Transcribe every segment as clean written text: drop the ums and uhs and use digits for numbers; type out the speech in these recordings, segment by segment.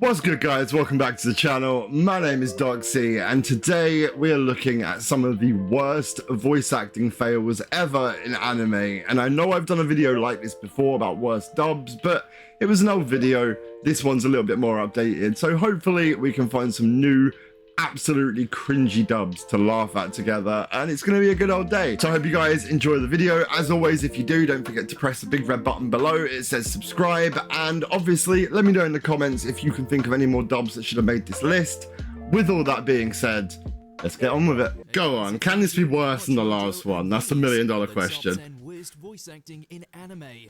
What's good, guys? Welcome back to the channel. My name is Garzey, and today we are looking at some of the worst voice acting fails ever in anime. And I know I've done a video like this before about worst dubs, but it was an old video. This one's a little bit more updated, so hopefully we can find some new absolutely cringy dubs to laugh at together, and it's going to be a good old day. So I hope you guys enjoy the video. As always, if you do, don't forget to press the big red button below. It says subscribe, and obviously let me know in the comments if you can think of any more dubs that should have made this list. With all that being said, let's get on with it. Go on, can this be worse than the last one? That's the $1,000,000 question.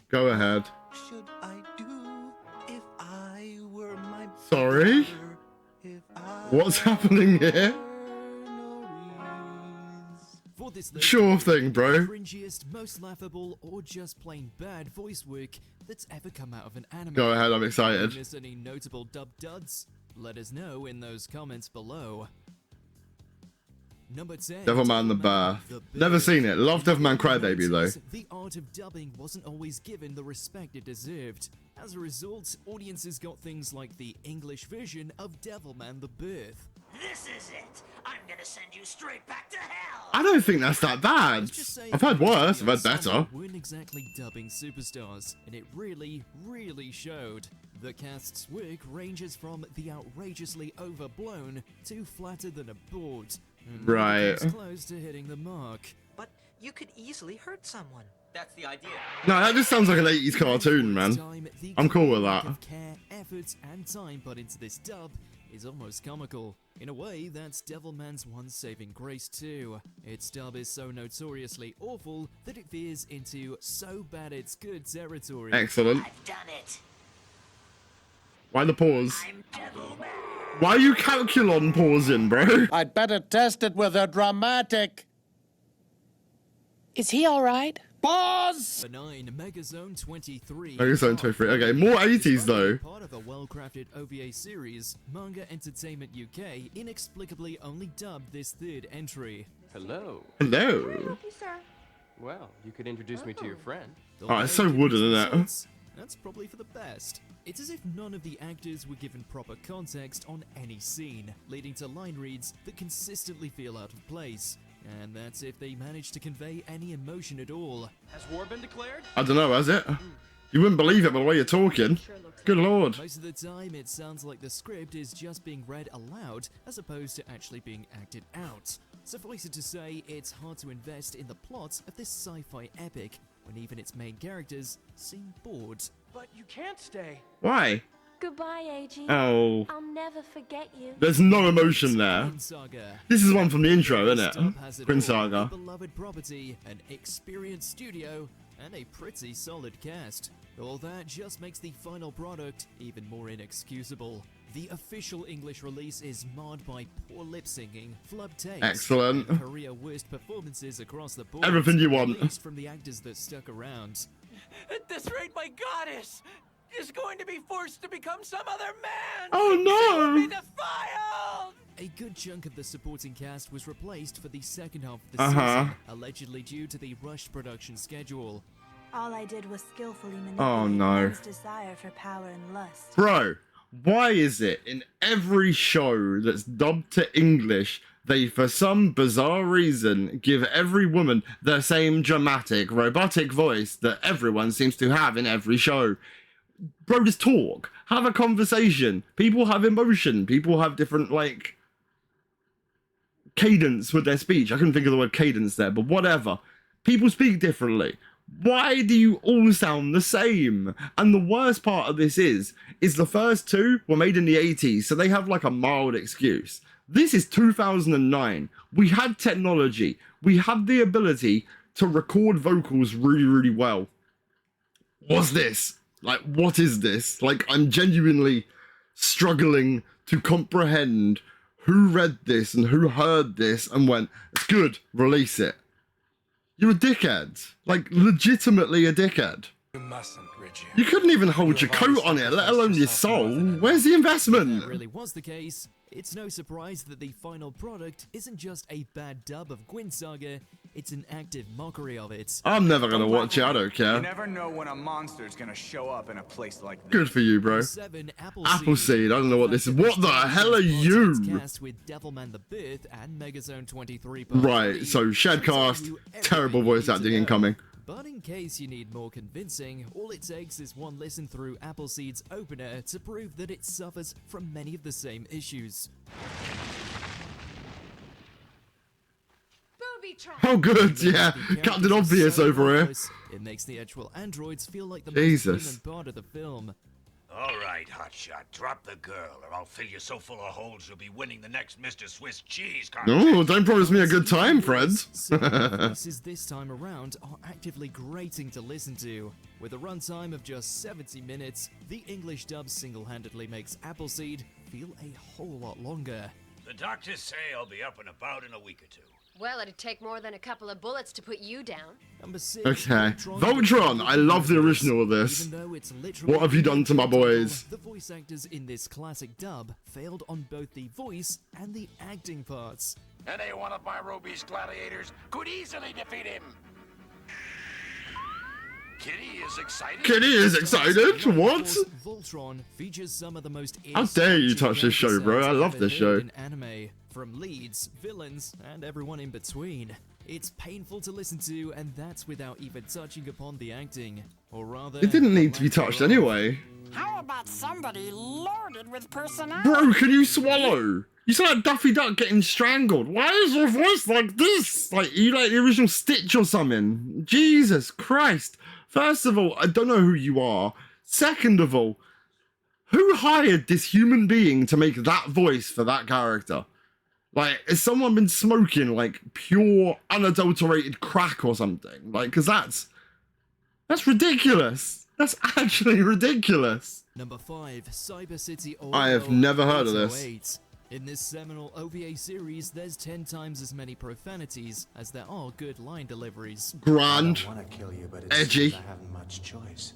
Go ahead. Should I do if I were my Sorry? What's happening here? Sure thing, bro. Cringiest, most laughable, or just plain bad voice work that's ever come out of an anime. Go ahead, I'm excited. Miss any notable dub duds? Let us know in those comments below. Number 10. Devilman The Birth. Never seen it. Love Devilman Crybaby though. The art of dubbing wasn't always given the respect it deserved. As a result, audiences got things like the English version of Devilman The Birth. This is it. I'm gonna send you straight back to hell. I don't think that's that bad. I've had worse, I've had better. Weren't exactly dubbing superstars, and it really showed. The cast's work ranges from the outrageously overblown to flatter than a board. Right. Close to hitting the mark. But you could easily hurt someone. That's the idea. No, that just sounds like an 80s cartoon, man. I'm cool with that. Care, effort, and time put into this dub is almost comical. In a way, that's Devilman's one saving grace too. Its dub is so notoriously awful that it veers into so bad it's good territory. Excellent. I've done it. Why the pause? I'm Devilman. Why are you calculon pausing, bro? I'd better test it with a dramatic. Is he alright? Pause! Benign Megazone 23. Megazone 23. Okay, more 80s though. Part of a well-crafted OVA series, Manga Entertainment UK inexplicably only dubbed this third entry. Hello. Hello. Well, you could introduce me to your friend. Oh, it's so wooden, isn't it? That's probably for the best. It's as if none of the actors were given proper context on any scene, leading to line reads that consistently feel out of place. And that's if they managed to convey any emotion at all. Has war been declared? I don't know, has it? You wouldn't believe it by the way you're talking. Good lord. Most of the time, it sounds like the script is just being read aloud as opposed to actually being acted out. Suffice it to say, it's hard to invest in the plot of this sci-fi epic when even its main characters seem bored. But you can't stay. Why? Goodbye, AG. Oh. I'll never forget you. There's no emotion there. Guin Saga. This is one from the intro, isn't it? Stop has it Guin all. Saga. A beloved property, an experienced studio, and a pretty solid cast. All that just makes the final product even more inexcusable. The official English release is marred by poor lip syncing, flub takes, Excellent. and career worst performances across the board. Everything you want. At least from the actors that stuck around. At this rate, my goddess is going to be forced to become some other man. Oh Be no! defiled. A good chunk of the supporting cast was replaced for the second half of the Uh-huh. season, allegedly due to the rushed production schedule. All I did was skillfully manipulate Oh, no. men's desire for power and lust. Bro, why is it in every show that's dubbed to English, they, for some bizarre reason, give every woman the same dramatic, robotic voice that everyone seems to have in every show? Bro, just talk. Have a conversation. People have emotion. People have different, like, cadence with their speech. I couldn't think of the word cadence there, but whatever. People speak differently. Why do you all sound the same? And the worst part of this is the first two were made in the 80s, so they have like a mild excuse. This is 2009. We had technology. We had the ability to record vocals really well. What's this? Like, what is this? Like, I'm genuinely struggling to comprehend who read this and who heard this and went, it's good, release it. You're a dickhead. Like, legitimately a dickhead. You mustn't, Richie. You couldn't even hold your coat on it, let alone your soul. Where's the If investment? that really was the case, it's no surprise that the final product isn't just a bad dub of Guin Saga, it's an active mockery of it. I'm never gonna watch it, I don't You care. never know when a monster's gonna show up in a place like this. Good for you, bro. 7. Appleseed, I don't know what this is. What the hell are you? Cast with Devilman The Birth and Megazone 23. Right, so shed cast, terrible voice acting incoming. But in case you need more convincing, all it takes is one listen through Appleseed's opener to prove that it suffers from many of the same issues. Oh good, yeah. Captain Obvious over here. It makes the actual androids feel like the Jesus. most human part of the film. All right, hotshot, drop the girl, or I'll fill you so full of holes you'll be winning the next Mr. Swiss cheese contest. Oh, don't promise me a good time, friends. So the voices this time around are actively grating to listen to. With a runtime of just 70 minutes, the English dub single-handedly makes Appleseed feel a whole lot longer. The doctors say I'll be up and about in a week or two. Well, it'd take more than a couple of bullets to put you down. Number 6, Okay. Voltron, I love the original of this. Even though it's literally What have you done to my boys? The voice actors in this classic dub failed on both the voice and the acting parts. Any one of my Roby's gladiators could easily defeat him. Kitty is excited. Kitty is excited? What? Voltron features some of the most How dare you touch this show, bro? I love this show. in anime, from leads, villains, and everyone in between. It's painful to listen to, and that's without even touching upon the acting. Or rather, It didn't need to be touched anyway. How about somebody loaded with personality? Bro, can you swallow? You sound like Daffy Duck getting strangled. Why is your voice like this? Like you like the original Stitch or something? Jesus Christ. First of all, I don't know who you are. Second of all, who hired this human being to make that voice for that character? Like, has someone been smoking, like, pure, unadulterated crack or something? Like, because that's ridiculous. That's actually ridiculous. Number 5, Cyber City Oedo. I have never heard of this. 808. In this seminal OVA series, there's 10 times as many profanities as there are good line deliveries. Grand. I want to kill you, but Edgy. I haven't much choice.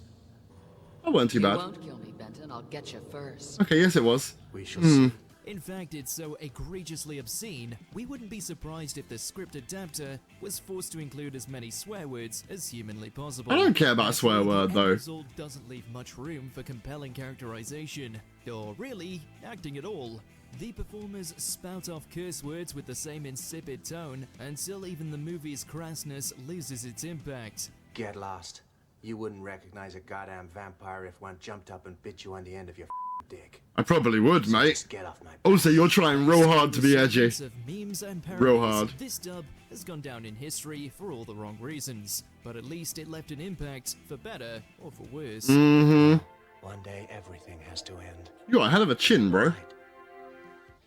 That weren't too You bad. won't kill me, Benton. I'll get you first. Okay, yes it was. We shall see. In fact, it's so egregiously obscene, we wouldn't be surprised if the script adapter was forced to include as many swear words as humanly possible. I don't care about a swear word, though. The result doesn't leave much room for compelling characterization, or really, acting at all. The performers spout off curse words with the same insipid tone until even the movie's crassness loses its impact. Get lost. You wouldn't recognize a goddamn vampire if one jumped up and bit you on the end of your dick. I probably would, mate. Just get off my Also, you're trying real hard to be edgy. Of memes and Real parodies, hard. This dub has gone down in history for all the wrong reasons, but at least it left an impact, for better or for worse. Mm-hmm. One day everything has to end. You got a hell of a chin, bro.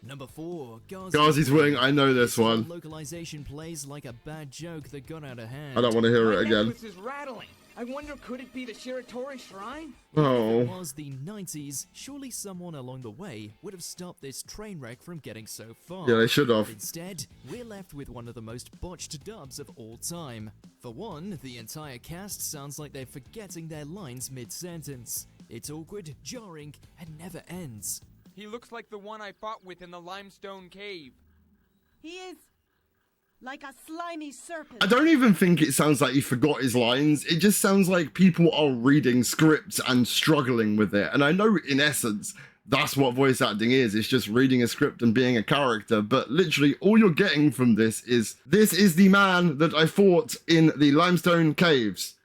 Number 4, Garzey's winning. I know this one. Localization plays like a bad joke that got out of hand. I don't want to hear it again. This is rattling. I wonder, could it be the Shiratori Shrine? Oh. If it was the 90s, surely someone along the way would have stopped this train wreck from getting so far. Yeah, they should have. Instead, we're left with one of the most botched dubs of all time. For one, the entire cast sounds like they're forgetting their lines mid-sentence. It's awkward, jarring, and never ends. He looks like the one I fought with in the limestone cave. He is like a slimy serpent. I don't even think it sounds like he forgot his lines. It just sounds like people are reading scripts and struggling with it. And I know in essence, that's what voice acting is. It's just reading a script and being a character. But literally all you're getting from this is the man that I fought in the limestone caves.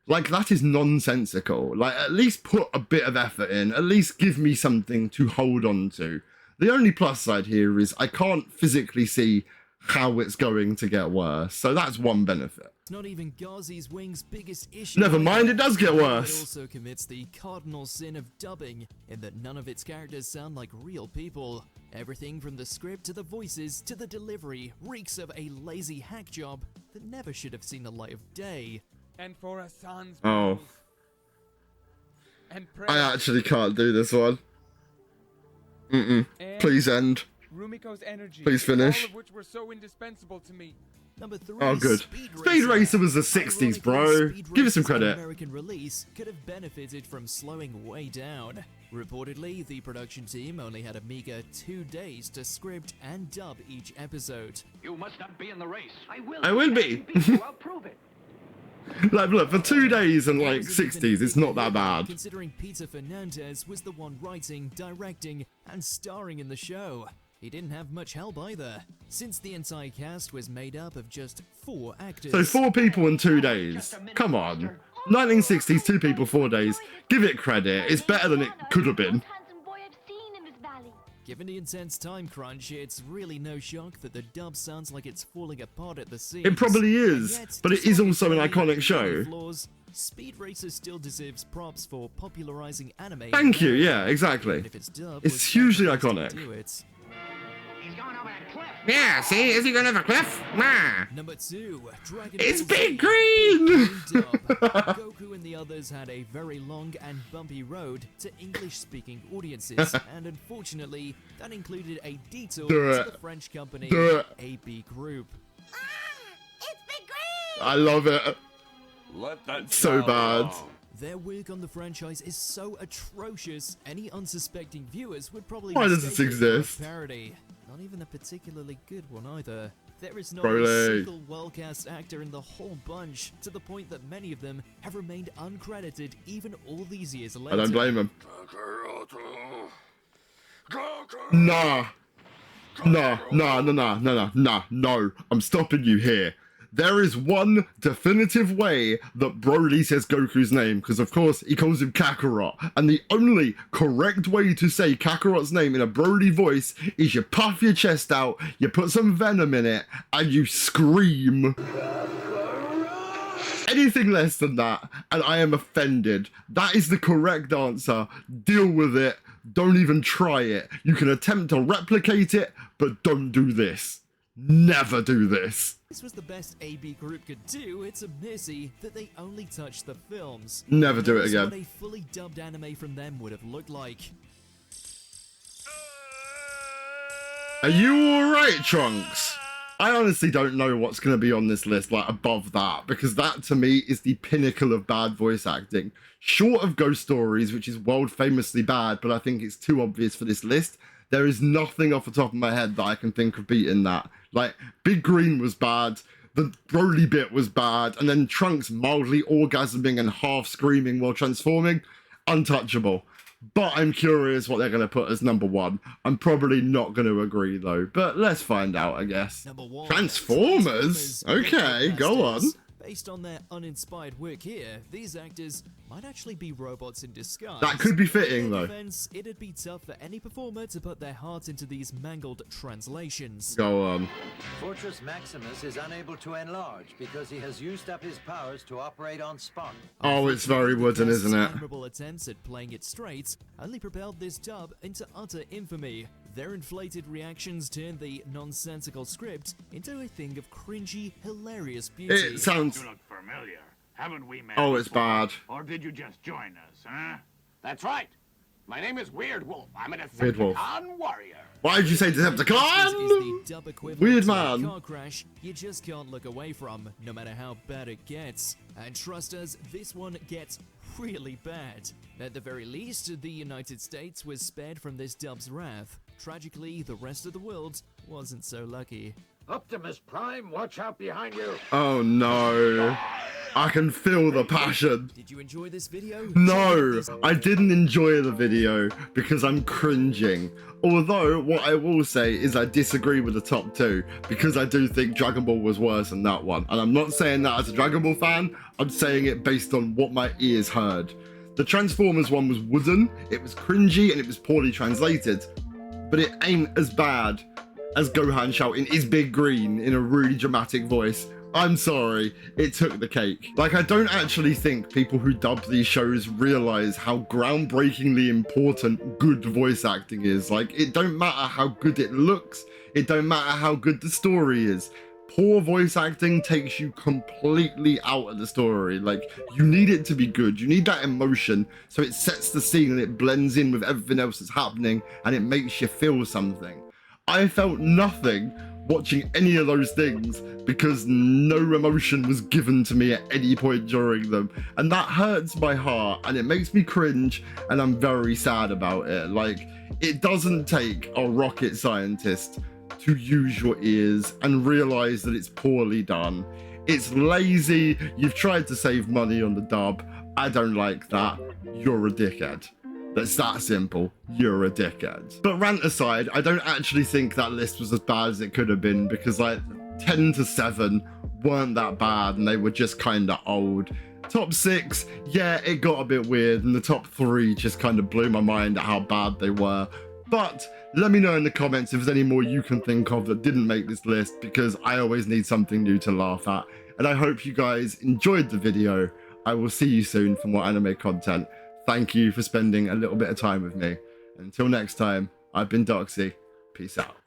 Like, that is nonsensical. Like, at least put a bit of effort in. At least give me something to hold on to. The only plus side here is I can't physically see how it's going to get worse. So that's one benefit. It's not even Garzey's Wing's biggest issue. Never mind, it does get It worse. also commits the cardinal sin of dubbing, in that none of its characters sound like real people. Everything from the script to the voices to the delivery reeks of a lazy hack job that never should have seen the light of day. And for a son's Oh. and I actually can't do this one. Please end. Rumiko's energy, Please finish. all of which were so indispensable to me. Number 3. Oh, good. Speed Racer was the 60s, bro. Give us some credit. American release could have benefited from slowing way down. Reportedly, the production team only had a meager 2 days to script and dub each episode. You must not be in the race. I will be. I'll prove it. Like, look, for 2 days and like 60s, it's not that bad. Considering Peter Fernandez was the one writing, directing, and starring in the show. He didn't have much help either, since the entire cast was made up of just 4 actors. So 4 people in 2 days. Come on. 1960s, 2 people, 4 days. Give it credit. It's better than it could have been. Given the intense time crunch, it's really no shock that the dub sounds like it's falling apart at the seams. It probably is, but it is also an iconic show. Flaws, Speed Racer still deserves props for popularizing anime. Thank you, yeah, exactly. It's hugely iconic. He's going over that cliff. Yeah, see, is he going over a cliff? Nah. Number 2, Dragon It's Ball Big Z Green! Goku and the others had a very long and bumpy road to English-speaking audiences, and unfortunately, that included a detour to the French company AB Group. It's Big Green! I love it. Let that So bad. Their work on the franchise is so atrocious, any unsuspecting viewers would probably Why does mistake this it for a exist? parody. Not even a particularly good one either. There is not Broly. a single well-cast actor in the whole bunch, to the point that many of them have remained uncredited even all these years later. I don't blame him. Nah. No. I'm stopping you here. There is one definitive way that Broly says Goku's name, because of course he calls him Kakarot, and the only correct way to say Kakarot's name in a Broly voice is you puff your chest out, you put some venom in it, and you scream. Anything less than that, and I am offended. That is the correct answer. Deal with it. Don't even try it. You can attempt to replicate it, but don't do this. Never do this. This was the best AB Group could do. It's a mercy that they only touched the films. Never do it That's again. what a fully dubbed anime from them would have looked like. Are you alright, Trunks? I honestly don't know what's going to be on this list, like, above that, because that, to me, is the pinnacle of bad voice acting. Short of Ghost Stories, which is world famously bad, but I think it's too obvious for this list, there is nothing off the top of my head that I can think of beating that. Like, Big Green was bad, the Broly bit was bad, and then Trunks mildly orgasming and half screaming while transforming, untouchable. But I'm curious what they're going to put as number 1. I'm probably not going to agree, though. But let's find out, I guess. Number 1, Transformers? Okay, go on. Based on their uninspired work here, these actors might actually be robots in disguise. That could be fitting, In though. defense, it'd be tough for any performer to put their heart into these mangled translations. Go on. Fortress Maximus is unable to enlarge because he has used up his powers to operate on spot. Oh, it's very wooden, isn't it? Admirable attempts at playing it straight only propelled this dub into utter infamy. Their inflated reactions turned the nonsensical script into a thing of cringy, hilarious beauty. It sounds... You look familiar. Haven't we met Oh, it's before? bad. Or did you just join us, huh? That's right. My name is Weird Wolf. I'm an Weird Wolf. Decepticon warrior. Why did you say Decepticon? Weird man. Car crash you just can't look away from, no matter how bad it gets. And trust us, this one gets really bad. At the very least, the United States was spared from this dub's wrath. Tragically, the rest of the world wasn't so lucky. Optimus Prime, watch out behind you. Oh no. I can feel the passion. Did you enjoy this video? No, I didn't enjoy the video because I'm cringing. Although, what I will say is I disagree with the top 2 because I do think Dragon Ball was worse than that one. And I'm not saying that as a Dragon Ball fan, I'm saying it based on what my ears heard. The Transformers one was wooden, it was cringy, and it was poorly translated. But it ain't as bad as Gohan shouting, "Is Big Green?" in a really dramatic voice. I'm sorry, it took the cake. Like, I don't actually think people who dub these shows realize how groundbreakingly important good voice acting is. Like, it don't matter how good it looks, it don't matter how good the story is. Poor voice acting takes you completely out of the story. Like, you need it to be good, you need that emotion, so it sets the scene and it blends in with everything else that's happening and it makes you feel something. I felt nothing watching any of those things because no emotion was given to me at any point during them, and that hurts my heart and it makes me cringe, and I'm very sad about it. Like, it doesn't take a rocket scientist to use your ears and realize that it's poorly done. It's lazy. You've tried to save money on the dub. I don't like that. You're a dickhead. That's that simple. You're a dickhead. But rant aside, I don't actually think that list was as bad as it could have been, because like 10 to 7 weren't that bad and they were just kind of old. Top 6, yeah, it got a bit weird, and the top 3 just kind of blew my mind at how bad they were. But let me know in the comments if there's any more you can think of that didn't make this list, because I always need something new to laugh at. And I hope you guys enjoyed the video. I will see you soon for more anime content. Thank you for spending a little bit of time with me. Until next time, I've been Doxy. Peace out.